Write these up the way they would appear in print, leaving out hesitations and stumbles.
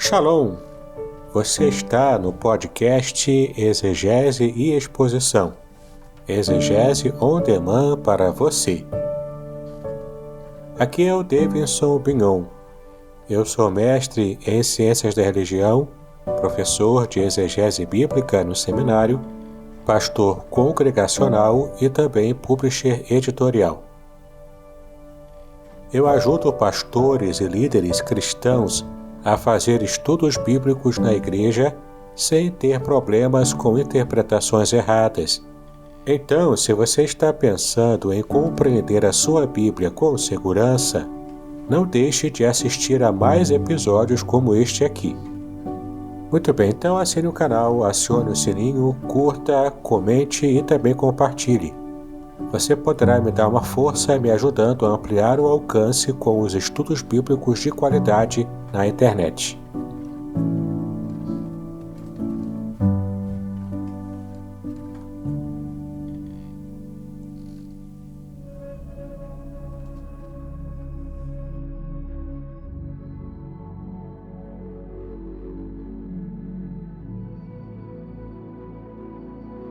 Shalom! Você está no podcast Exegese e Exposição. Exegese on demand para você. Aqui é o Davidson Bignon. Eu sou mestre em Ciências da Religião, professor de Exegese Bíblica no seminário, pastor congregacional e também publisher editorial. Eu ajudo pastores e líderes cristãos a fazer estudos bíblicos na igreja sem ter problemas com interpretações erradas. Então, se você está pensando em compreender a sua Bíblia com segurança, não deixe de assistir a mais episódios como este aqui. Muito bem, então assine o canal, acione o sininho, curta, comente e também compartilhe. Você poderá me dar uma força me ajudando a ampliar o alcance com os estudos bíblicos de qualidade na internet.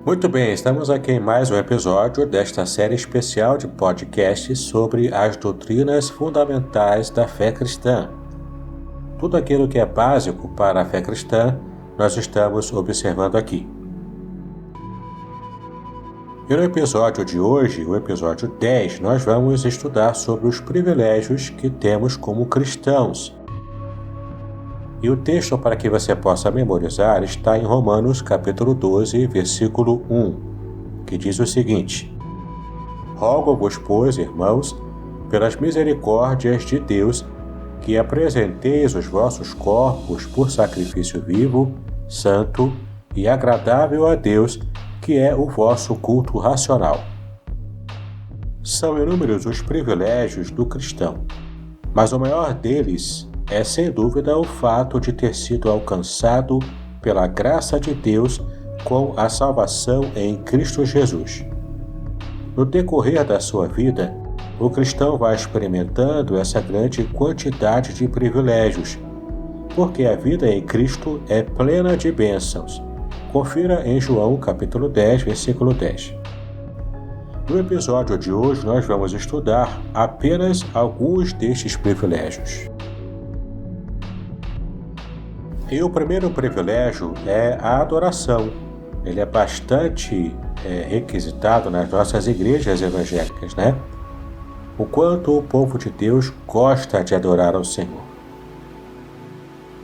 Muito bem, estamos aqui em mais um episódio desta série especial de podcasts sobre as doutrinas fundamentais da fé cristã. Tudo aquilo que é básico para a fé cristã, nós estamos observando aqui. E no episódio de hoje, o episódio 10, nós vamos estudar sobre os privilégios que temos como cristãos. E o texto para que você possa memorizar está em Romanos capítulo 12, versículo 1, que diz o seguinte: Rogo-vos, pois, irmãos, pelas misericórdias de Deus, que apresenteis os vossos corpos por sacrifício vivo, santo e agradável a Deus, que é o vosso culto racional. São inúmeros os privilégios do cristão, mas o maior deles é sem dúvida o fato de ter sido alcançado pela graça de Deus com a salvação em Cristo Jesus. No decorrer da sua vida, o cristão vai experimentando essa grande quantidade de privilégios, porque a vida em Cristo é plena de bênçãos. Confira em João capítulo 10, versículo 10. No episódio de hoje, nós vamos estudar apenas alguns destes privilégios. E o primeiro privilégio é a adoração. Ele é bastante requisitado nas nossas igrejas evangélicas, né? O quanto o povo de Deus gosta de adorar ao Senhor.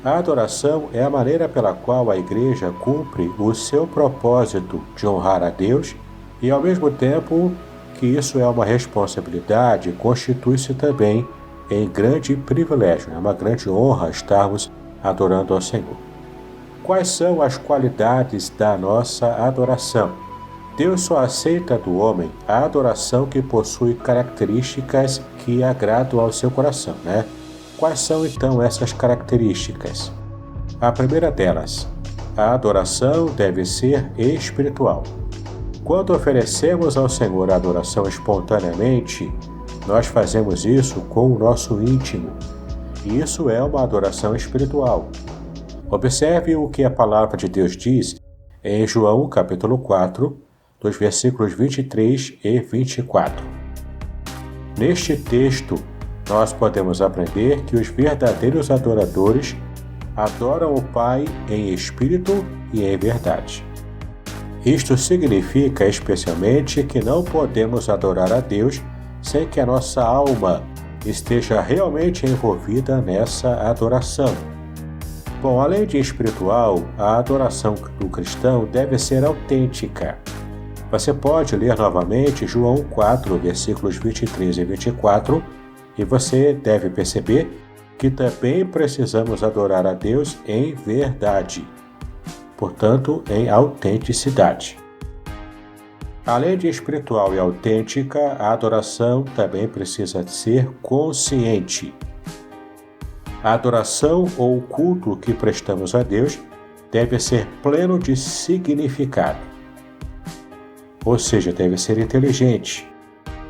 A adoração é a maneira pela qual a igreja cumpre o seu propósito de honrar a Deus e, ao mesmo tempo que isso é uma responsabilidade, constitui-se também em grande privilégio. É uma grande honra estarmos adorando ao Senhor. Quais são as qualidades da nossa adoração? Deus só aceita do homem a adoração que possui características que agradam ao seu coração, né? Quais são então essas características? A primeira delas, a adoração deve ser espiritual. Quando oferecemos ao Senhor a adoração espontaneamente, nós fazemos isso com o nosso íntimo. Isso é uma adoração espiritual. Observe o que a palavra de Deus diz em João capítulo 4, dos versículos 23 e 24. Neste texto, nós podemos aprender que os verdadeiros adoradores adoram o Pai em espírito e em verdade. Isto significa especialmente que não podemos adorar a Deus sem que a nossa alma esteja realmente envolvida nessa adoração. Bom, além de espiritual, a adoração do cristão deve ser autêntica. Você pode ler novamente João 4, versículos 23 e 24, e você deve perceber que também precisamos adorar a Deus em verdade, portanto, em autenticidade. Além de espiritual e autêntica, a adoração também precisa ser consciente. A adoração ou o culto que prestamos a Deus deve ser pleno de significado. Ou seja, deve ser inteligente.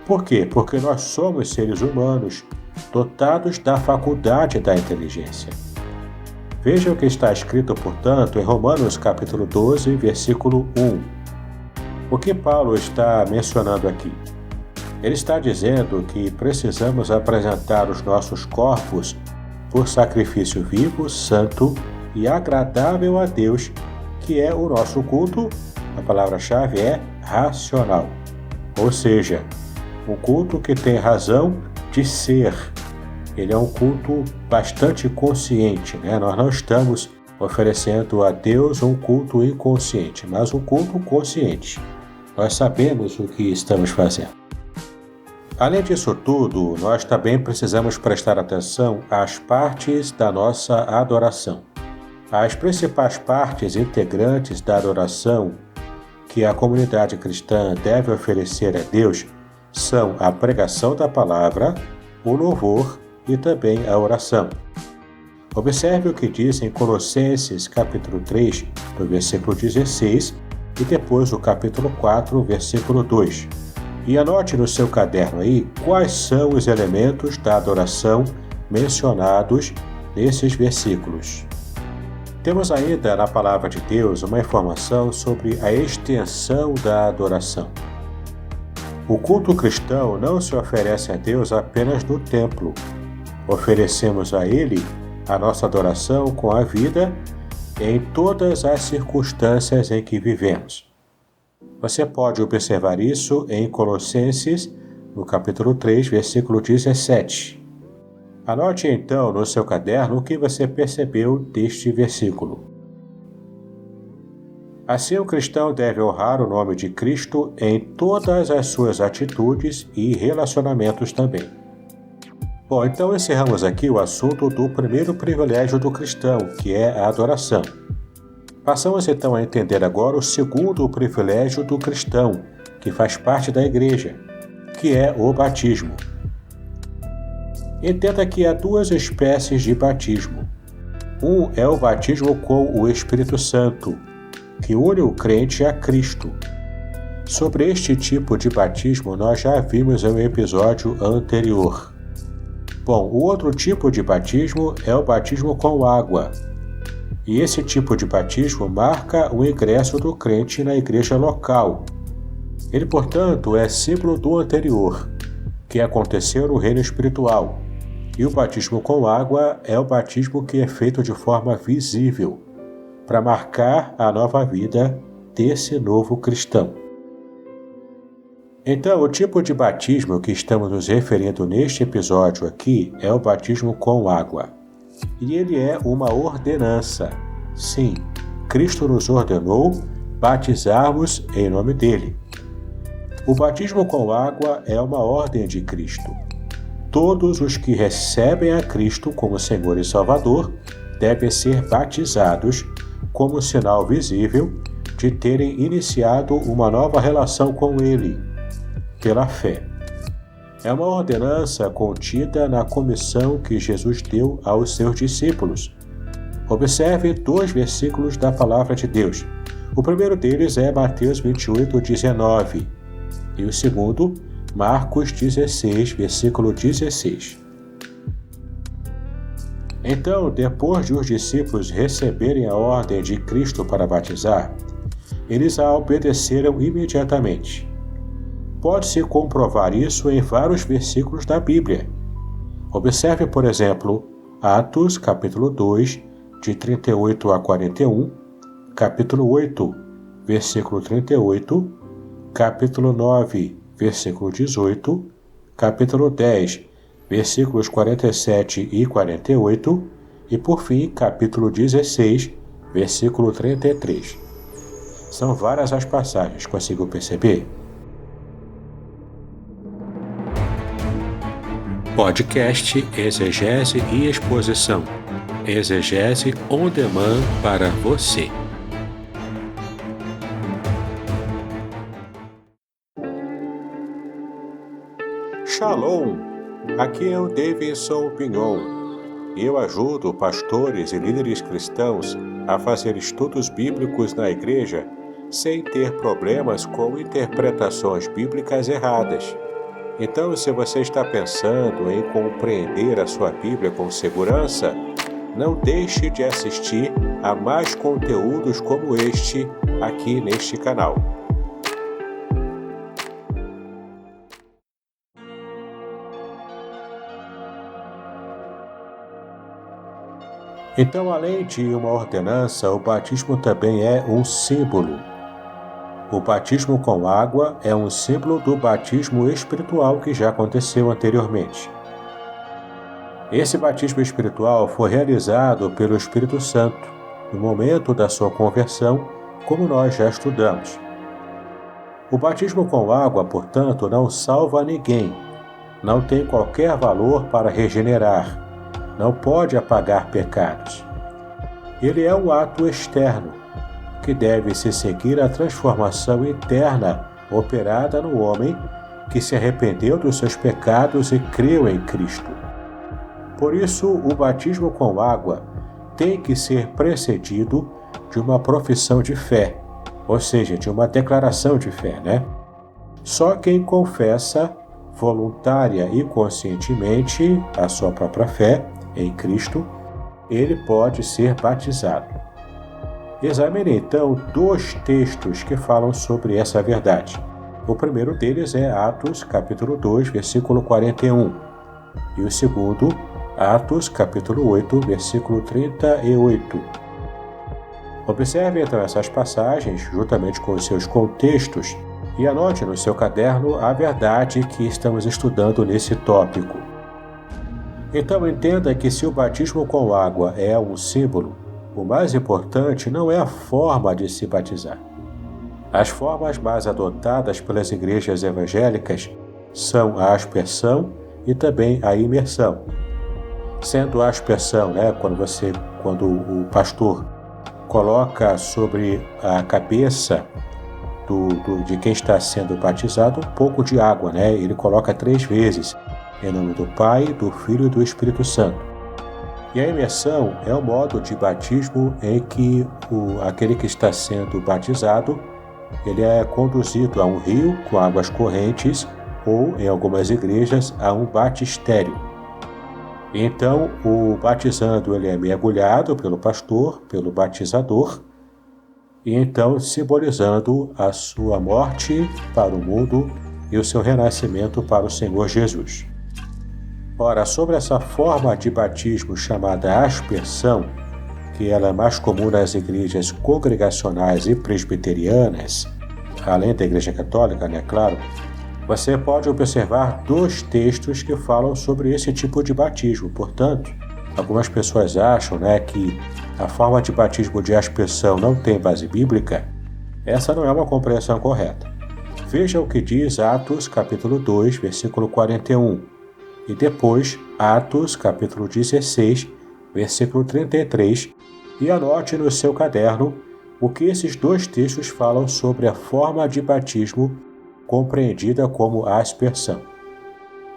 Por quê? Porque nós somos seres humanos dotados da faculdade da inteligência. Veja o que está escrito, portanto, em Romanos capítulo 12, versículo 1. O que Paulo está mencionando aqui? Ele está dizendo que precisamos apresentar os nossos corpos por sacrifício vivo, santo e agradável a Deus, que é o nosso culto. A palavra-chave é racional, ou seja, um culto que tem razão de ser. Ele é um culto bastante consciente, né? Nós não estamos oferecendo a Deus um culto inconsciente, mas um culto consciente. Nós sabemos o que estamos fazendo. Além disso tudo, nós também precisamos prestar atenção às partes da nossa adoração. As principais partes integrantes da adoração que a comunidade cristã deve oferecer a Deus são a pregação da palavra, o louvor e também a oração. Observe o que diz em Colossenses capítulo 3, do versículo 16, e depois o capítulo 4, versículo 2. E anote no seu caderno aí quais são os elementos da adoração mencionados nesses versículos. Temos ainda na Palavra de Deus uma informação sobre a extensão da adoração. O culto cristão não se oferece a Deus apenas no templo. Oferecemos a Ele a nossa adoração com a vida em todas as circunstâncias em que vivemos. Você pode observar isso em Colossenses, no capítulo 3, versículo 17. Anote então no seu caderno o que você percebeu deste versículo. Assim, o cristão deve honrar o nome de Cristo em todas as suas atitudes e relacionamentos também. Bom, então encerramos aqui o assunto do primeiro privilégio do cristão, que é a adoração. Passamos então a entender agora o segundo privilégio do cristão, que faz parte da igreja, que é o batismo. Entenda que há duas espécies de batismo. Um é o batismo com o Espírito Santo, que une o crente a Cristo. Sobre este tipo de batismo nós já vimos em um episódio anterior. Bom, o outro tipo de batismo é o batismo com água. E esse tipo de batismo marca o ingresso do crente na igreja local. Ele, portanto, é símbolo do anterior, que aconteceu no reino espiritual. E o batismo com água é o batismo que é feito de forma visível, para marcar a nova vida desse novo cristão. Então, o tipo de batismo que estamos nos referindo neste episódio aqui é o batismo com água. E ele é uma ordenança. Sim, Cristo nos ordenou batizarmos em nome dele. O batismo com água é uma ordem de Cristo. Todos os que recebem a Cristo como Senhor e Salvador devem ser batizados como sinal visível de terem iniciado uma nova relação com ele, pela fé. É uma ordenança contida na comissão que Jesus deu aos seus discípulos. Observe 2 versículos da Palavra de Deus. O primeiro deles é Mateus 28, 19, e o segundo, Marcos 16, versículo 16. Então, depois de os discípulos receberem a ordem de Cristo para batizar, eles a obedeceram imediatamente. Pode-se comprovar isso em vários versículos da Bíblia. Observe, por exemplo, Atos, capítulo 2, de 38 a 41, capítulo 8, versículo 38, capítulo 9, versículo 18, capítulo 10, versículos 47 e 48, e por fim, capítulo 16, versículo 33. São várias as passagens, conseguiu perceber? Podcast Exegese e Exposição. Exegese on demand para você. Shalom! Aqui é o Davidson Pignon. Eu ajudo pastores e líderes cristãos a fazer estudos bíblicos na igreja sem ter problemas com interpretações bíblicas erradas. Então, se você está pensando em compreender a sua Bíblia com segurança, não deixe de assistir a mais conteúdos como este aqui neste canal. Então, além de uma ordenança, o batismo também é um símbolo. O batismo com água é um símbolo do batismo espiritual que já aconteceu anteriormente. Esse batismo espiritual foi realizado pelo Espírito Santo no momento da sua conversão, como nós já estudamos. O batismo com água, portanto, não salva ninguém, não tem qualquer valor para regenerar, não pode apagar pecados. Ele é um ato externo, que deve se seguir a transformação interna operada no homem que se arrependeu dos seus pecados e creu em Cristo. Por isso, o batismo com água tem que ser precedido de uma profissão de fé, ou seja, de uma declaração de fé, né? Só quem confessa voluntária e conscientemente a sua própria fé em Cristo, ele pode ser batizado. Examine então 2 textos que falam sobre essa verdade. O primeiro deles é Atos, capítulo 2, versículo 41. E o segundo, Atos, capítulo 8, versículo 38. Observe então essas passagens, juntamente com os seus contextos, e anote no seu caderno a verdade que estamos estudando nesse tópico. Então entenda que se o batismo com água é um símbolo, o mais importante não é a forma de se batizar. As formas mais adotadas pelas igrejas evangélicas são a aspersão e também a imersão. Sendo a aspersão, quando o pastor coloca sobre a cabeça de quem está sendo batizado um pouco de água, ele coloca 3 vezes, em nome do Pai, do Filho e do Espírito Santo. E a imersão é o modo de batismo em que aquele que está sendo batizado, ele é conduzido a um rio com águas correntes ou, em algumas igrejas, a um batistério. Então, o batizando ele é mergulhado pelo pastor, pelo batizador, e então simbolizando a sua morte para o mundo e o seu renascimento para o Senhor Jesus. Ora, sobre essa forma de batismo chamada aspersão, que ela é mais comum nas igrejas congregacionais e presbiterianas, além da Igreja Católica, claro, você pode observar 2 textos que falam sobre esse tipo de batismo. Portanto, algumas pessoas acham que a forma de batismo de aspersão não tem base bíblica. Essa não é uma compreensão correta. Veja o que diz Atos, capítulo 2, versículo 41. E depois, Atos, capítulo 16, versículo 33, e anote no seu caderno o que esses 2 textos falam sobre a forma de batismo compreendida como aspersão.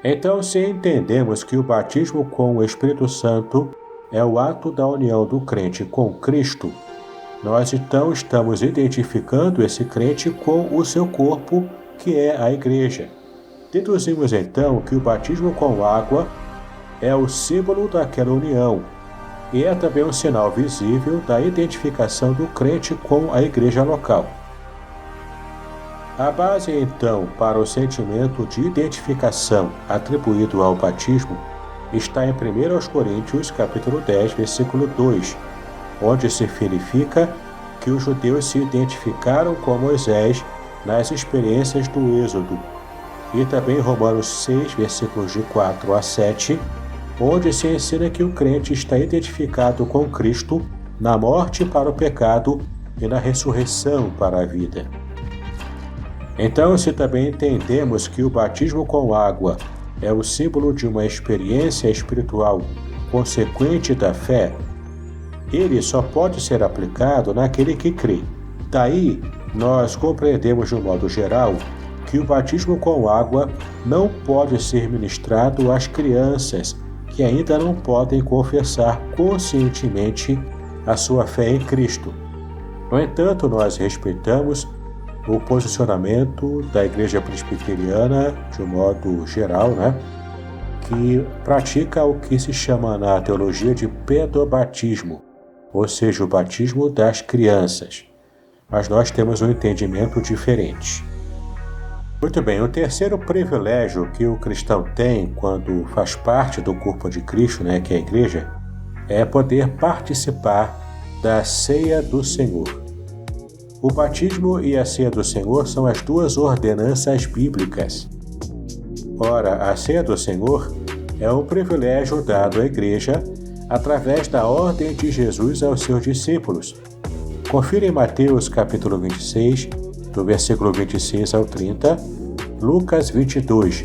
Então, se entendemos que o batismo com o Espírito Santo é o ato da união do crente com Cristo, nós então estamos identificando esse crente com o seu corpo, que é a igreja. Deduzimos então que o batismo com água é o símbolo daquela união e é também um sinal visível da identificação do crente com a igreja local. A base então para o sentimento de identificação atribuído ao batismo está em 1 Coríntios capítulo 10, versículo 2, onde se verifica que os judeus se identificaram com Moisés nas experiências do Êxodo, e também Romanos 6, versículos de 4 a 7, onde se ensina que o crente está identificado com Cristo na morte para o pecado e na ressurreição para a vida. Então, se também entendemos que o batismo com água é o símbolo de uma experiência espiritual consequente da fé, ele só pode ser aplicado naquele que crê. Daí, nós compreendemos de um modo geral que o batismo com água não pode ser ministrado às crianças que ainda não podem confessar conscientemente a sua fé em Cristo. No entanto, nós respeitamos o posicionamento da Igreja Presbiteriana, de um modo geral, que pratica o que se chama na teologia de pedobatismo, ou seja, o batismo das crianças. Mas nós temos um entendimento diferente. Muito bem, o terceiro privilégio que o cristão tem quando faz parte do corpo de Cristo, que é a igreja, é poder participar da ceia do Senhor. O batismo e a ceia do Senhor são as duas ordenanças bíblicas. Ora, a ceia do Senhor é um privilégio dado à igreja através da ordem de Jesus aos seus discípulos. Confira em Mateus capítulo 26, do versículo 26 ao 30, Lucas 22,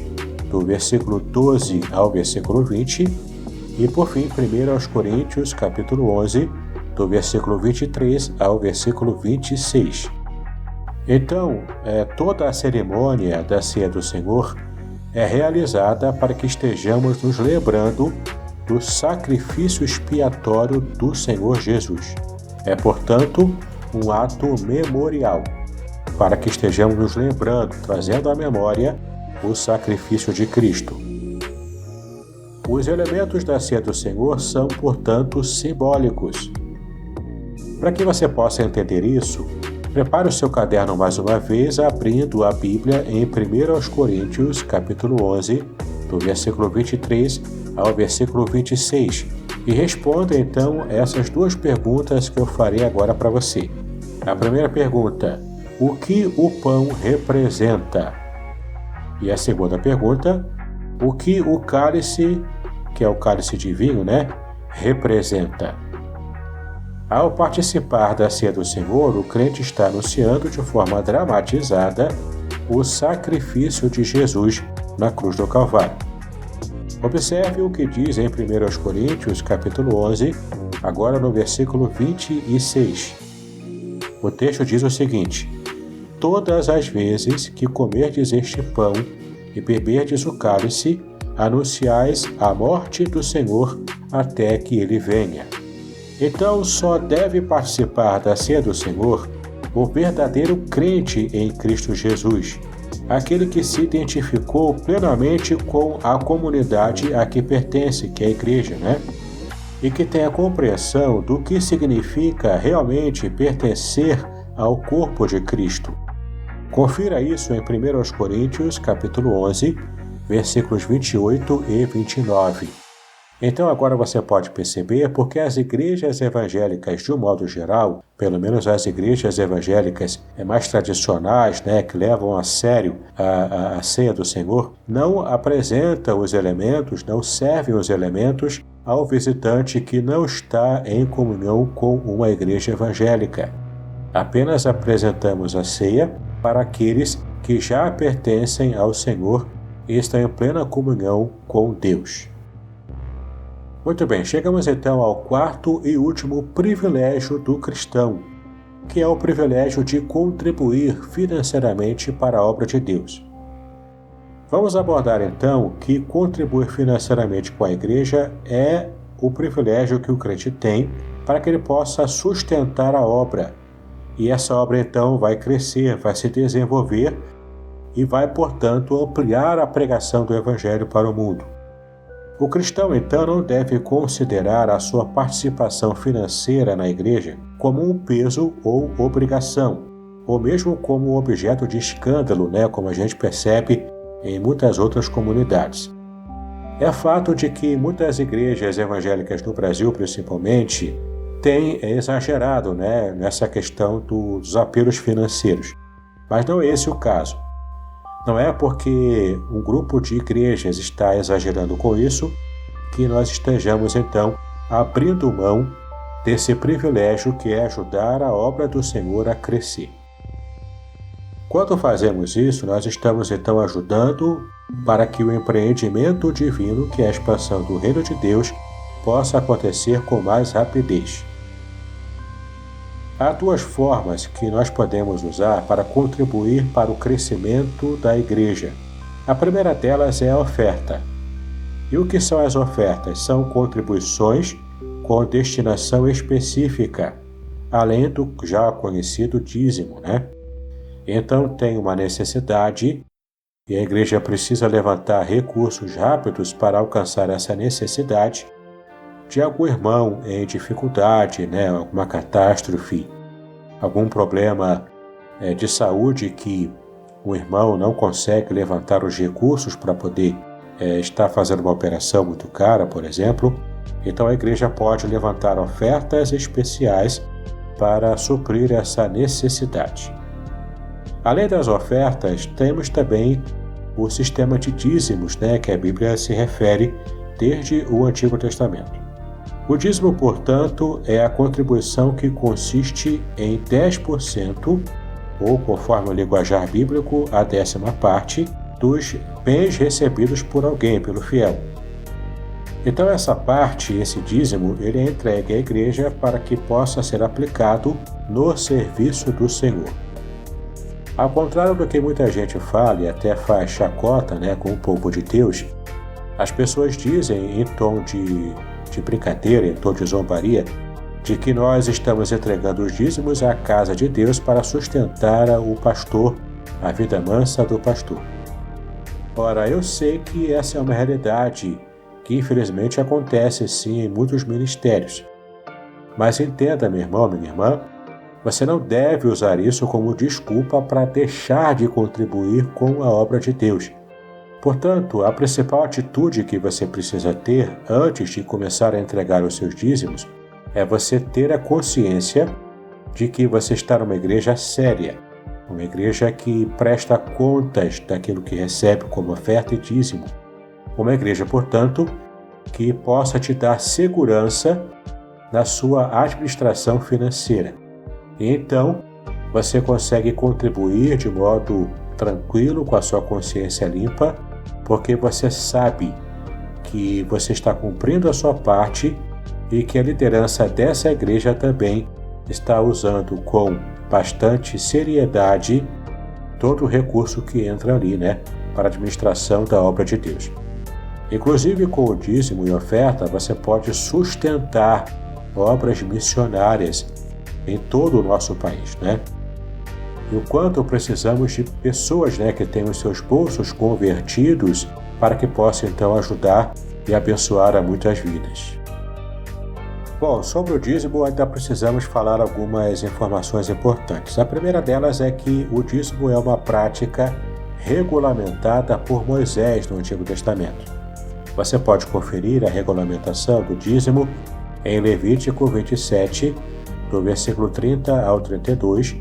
do versículo 12 ao versículo 20, e por fim, 1 Coríntios capítulo 11, do versículo 23 ao versículo 26. Então, toda a cerimônia da ceia do Senhor é realizada para que estejamos nos lembrando do sacrifício expiatório do Senhor Jesus. É, portanto, um ato memorial, para que estejamos nos lembrando, trazendo à memória o sacrifício de Cristo. Os elementos da ceia do Senhor são, portanto, simbólicos. Para que você possa entender isso, prepare o seu caderno mais uma vez, abrindo a Bíblia em 1 Coríntios, capítulo 11, do versículo 23 ao versículo 26, e responda então essas duas perguntas que eu farei agora para você. A primeira pergunta: o que o pão representa? E a segunda pergunta: o que o cálice, que é o cálice de vinho, representa? Ao participar da ceia do Senhor, o crente está anunciando de forma dramatizada o sacrifício de Jesus na cruz do Calvário. Observe o que diz em 1 Coríntios, capítulo 11, agora no versículo 26. O texto diz o seguinte: todas as vezes que comerdes este pão e beberdes o cálice, anunciais a morte do Senhor até que ele venha. Então só deve participar da ceia do Senhor o verdadeiro crente em Cristo Jesus, aquele que se identificou plenamente com a comunidade a que pertence, que é a igreja, e que tem a compreensão do que significa realmente pertencer ao corpo de Cristo. Confira isso em 1 Coríntios, capítulo 11, versículos 28 e 29. Então agora você pode perceber porque as igrejas evangélicas, de um modo geral, pelo menos as igrejas evangélicas mais tradicionais, que levam a sério a ceia do Senhor, não apresentam os elementos, não servem os elementos ao visitante que não está em comunhão com uma igreja evangélica. Apenas apresentamos a ceia para aqueles que já pertencem ao Senhor e estão em plena comunhão com Deus. Muito bem, chegamos então ao quarto e último privilégio do cristão, que é o privilégio de contribuir financeiramente para a obra de Deus. Vamos abordar então que contribuir financeiramente com a igreja é o privilégio que o crente tem para que ele possa sustentar a obra. E essa obra então vai crescer, vai se desenvolver e vai, portanto, ampliar a pregação do Evangelho para o mundo. O cristão, então, não deve considerar a sua participação financeira na igreja como um peso ou obrigação, ou mesmo como um objeto de escândalo, como a gente percebe em muitas outras comunidades. É fato de que muitas igrejas evangélicas no Brasil, principalmente, têm exagerado nessa questão dos apelos financeiros. Mas não é esse o caso. Não é porque um grupo de igrejas está exagerando com isso que nós estejamos, então, abrindo mão desse privilégio que é ajudar a obra do Senhor a crescer. Quando fazemos isso, nós estamos, então, ajudando para que o empreendimento divino, que é a expansão do reino de Deus, possa acontecer com mais rapidez. Há duas formas que nós podemos usar para contribuir para o crescimento da igreja. A primeira delas é a oferta. E o que são as ofertas? São contribuições com destinação específica, além do já conhecido dízimo, Então tem uma necessidade e a igreja precisa levantar recursos rápidos para alcançar essa necessidade de algum irmão em dificuldade, alguma catástrofe, algum problema de saúde que o irmão não consegue levantar os recursos para poder estar fazendo uma operação muito cara, por exemplo. Então a igreja pode levantar ofertas especiais para suprir essa necessidade. Além das ofertas, temos também o sistema de dízimos, que a Bíblia se refere desde o Antigo Testamento. O dízimo, portanto, é a contribuição que consiste em 10%, ou conforme o linguajar bíblico, a 10ª parte, dos bens recebidos por alguém, pelo fiel. Então essa parte, esse dízimo, ele é entregue à igreja para que possa ser aplicado no serviço do Senhor. Ao contrário do que muita gente fala e até faz chacota com o povo de Deus, as pessoas dizem em tom de brincadeira, em tom de zombaria, de que nós estamos entregando os dízimos à casa de Deus para sustentar o pastor, a vida mansa do pastor. Ora, eu sei que essa é uma realidade que infelizmente acontece sim em muitos ministérios. Mas entenda, meu irmão, minha irmã, você não deve usar isso como desculpa para deixar de contribuir com a obra de Deus. Portanto, a principal atitude que você precisa ter antes de começar a entregar os seus dízimos é você ter a consciência de que você está numa igreja séria, uma igreja que presta contas daquilo que recebe como oferta e dízimo. Uma igreja, portanto, que possa te dar segurança na sua administração financeira. E então, você consegue contribuir de modo tranquilo, com a sua consciência limpa, porque você sabe que você está cumprindo a sua parte e que a liderança dessa igreja também está usando com bastante seriedade todo o recurso que entra ali, para a administração da obra de Deus. Inclusive, com o dízimo e oferta, você pode sustentar obras missionárias em todo o nosso país, E o quanto precisamos de pessoas, que tenham os seus bolsos convertidos para que possam então ajudar e abençoar a muitas vidas. Bom, sobre o dízimo ainda precisamos falar algumas informações importantes. A primeira delas é que o dízimo é uma prática regulamentada por Moisés no Antigo Testamento. Você pode conferir a regulamentação do dízimo em Levítico 27, do versículo 30 ao 32,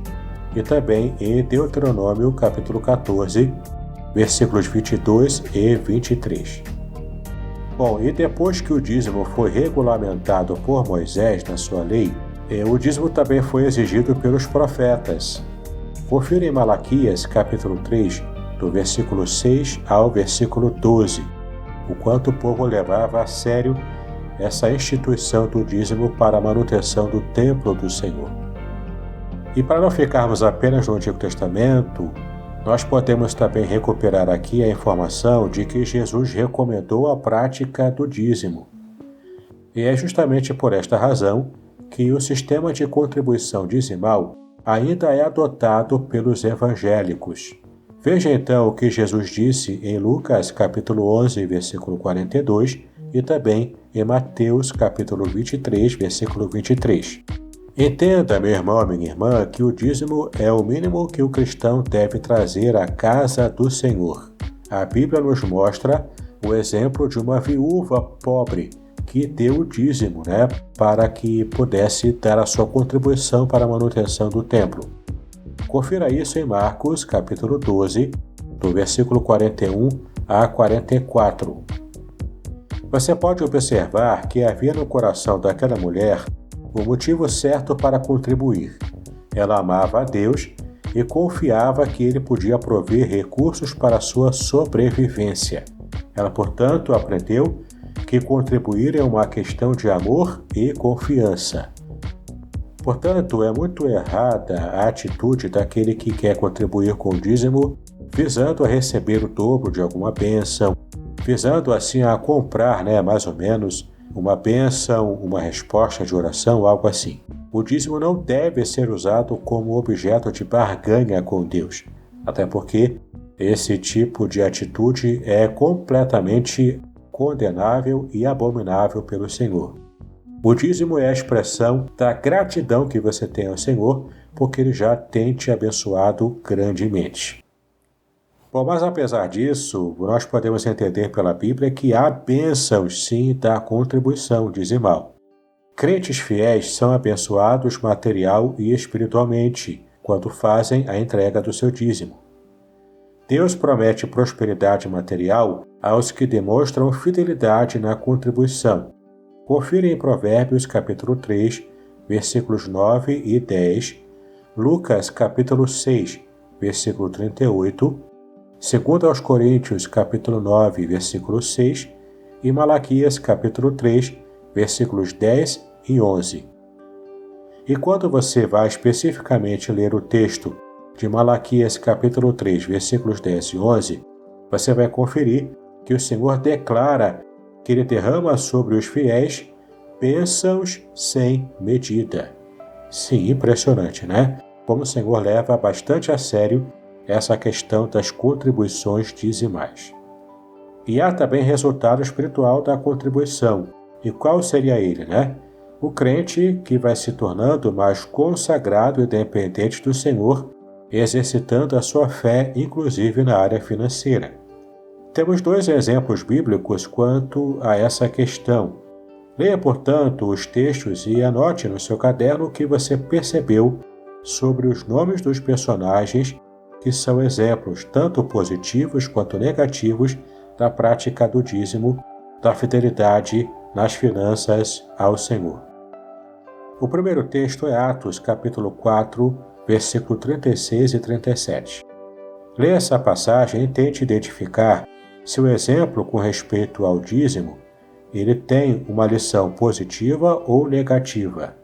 e também em Deuteronômio capítulo 14, versículos 22 e 23. Bom, e depois que o dízimo foi regulamentado por Moisés na sua lei, o dízimo também foi exigido pelos profetas. Confira em Malaquias capítulo 3, do versículo 6 ao versículo 12, o quanto o povo levava a sério essa instituição do dízimo para a manutenção do templo do Senhor. E para não ficarmos apenas no Antigo Testamento, nós podemos também recuperar aqui a informação de que Jesus recomendou a prática do dízimo. E é justamente por esta razão que o sistema de contribuição dizimal ainda é adotado pelos evangélicos. Veja então o que Jesus disse em Lucas capítulo 11, versículo 42, e também em Mateus capítulo 23, versículo 23. Entenda, meu irmão, minha irmã, que o dízimo é o mínimo que o cristão deve trazer à casa do Senhor. A Bíblia nos mostra o exemplo de uma viúva pobre que deu o dízimo, para que pudesse dar a sua contribuição para a manutenção do templo. Confira isso em Marcos, capítulo 12, do versículo 41 a 44. Você pode observar que havia no coração daquela mulher o motivo certo para contribuir. Ela amava a Deus e confiava que Ele podia prover recursos para a sua sobrevivência. Ela, portanto, aprendeu que contribuir é uma questão de amor e confiança. Portanto, é muito errada a atitude daquele que quer contribuir com o dízimo, visando a receber o dobro de alguma bênção, visando assim a comprar, mais ou menos, uma bênção, uma resposta de oração, algo assim. O dízimo não deve ser usado como objeto de barganha com Deus, até porque Esse tipo de atitude é completamente condenável e abominável pelo Senhor. O dízimo é a expressão da gratidão que você tem ao Senhor, porque Ele já tem te abençoado grandemente. Bom, mas apesar disso, nós podemos entender pela Bíblia que há bênçãos sim da contribuição dizimal. Crentes fiéis são abençoados material e espiritualmente quando fazem a entrega do seu dízimo. Deus promete prosperidade material aos que demonstram fidelidade na contribuição. Confira em Provérbios capítulo 3, versículos 9 e 10, Lucas capítulo 6, versículo 38, 2 aos Coríntios capítulo 9, versículo 6 e Malaquias capítulo 3, versículos 10 e 11. E quando você vai especificamente ler o texto de Malaquias capítulo 3, versículos 10 e 11, você vai conferir que o Senhor declara que Ele derrama sobre os fiéis bênçãos sem medida. Sim, impressionante, né? Como o Senhor leva bastante a sério essa questão das contribuições dizimais. E há também resultado espiritual da contribuição. E qual seria ele, né? O crente que vai se tornando mais consagrado e dependente do Senhor, exercitando a sua fé, inclusive na área financeira. Temos 2 exemplos bíblicos quanto a essa questão. Leia, portanto, os textos e anote no seu caderno o que você percebeu sobre os nomes dos personagens que são exemplos tanto positivos quanto negativos da prática do dízimo, da fidelidade nas finanças ao Senhor. O primeiro texto é Atos, capítulo 4, versículo 36 e 37. Leia essa passagem e tente identificar se o exemplo com respeito ao dízimo ele tem uma lição positiva ou negativa.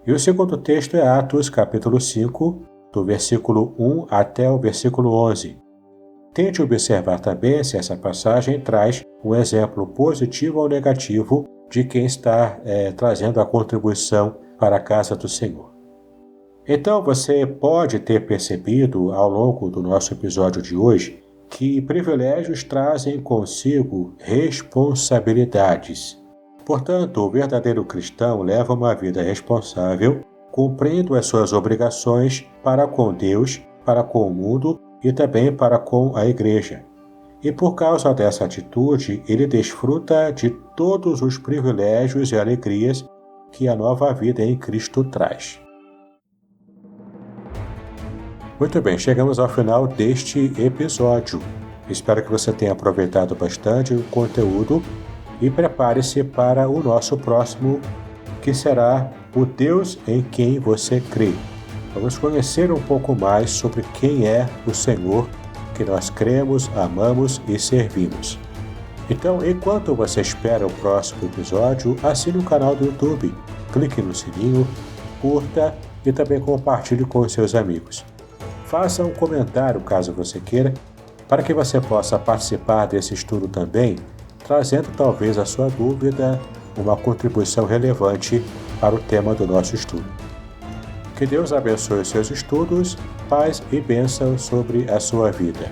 E o segundo texto é Atos, capítulo 5, do versículo 1 até o versículo 11. Tente observar também se essa passagem traz um exemplo positivo ou negativo de quem está trazendo a contribuição para a casa do Senhor. Então, você pode ter percebido ao longo do nosso episódio de hoje que privilégios trazem consigo responsabilidades. Portanto, o verdadeiro cristão leva uma vida responsável, cumprindo as suas obrigações para com Deus, para com o mundo e também para com a igreja. E por causa dessa atitude, ele desfruta de todos os privilégios e alegrias que a nova vida em Cristo traz. Muito bem, chegamos ao final deste episódio. Espero que você tenha aproveitado bastante o conteúdo e prepare-se para o nosso próximo, que será o Deus em quem você crê. Vamos conhecer um pouco mais sobre quem é o Senhor que nós cremos, amamos e servimos. Então, enquanto você espera o próximo episódio, assine o canal do YouTube, clique no sininho, curta e também compartilhe com os seus amigos. Faça um comentário caso você queira, para que você possa participar desse estudo também, trazendo talvez a sua dúvida, uma contribuição relevante para o tema do nosso estudo. Que Deus abençoe os seus estudos, paz e bênção sobre a sua vida.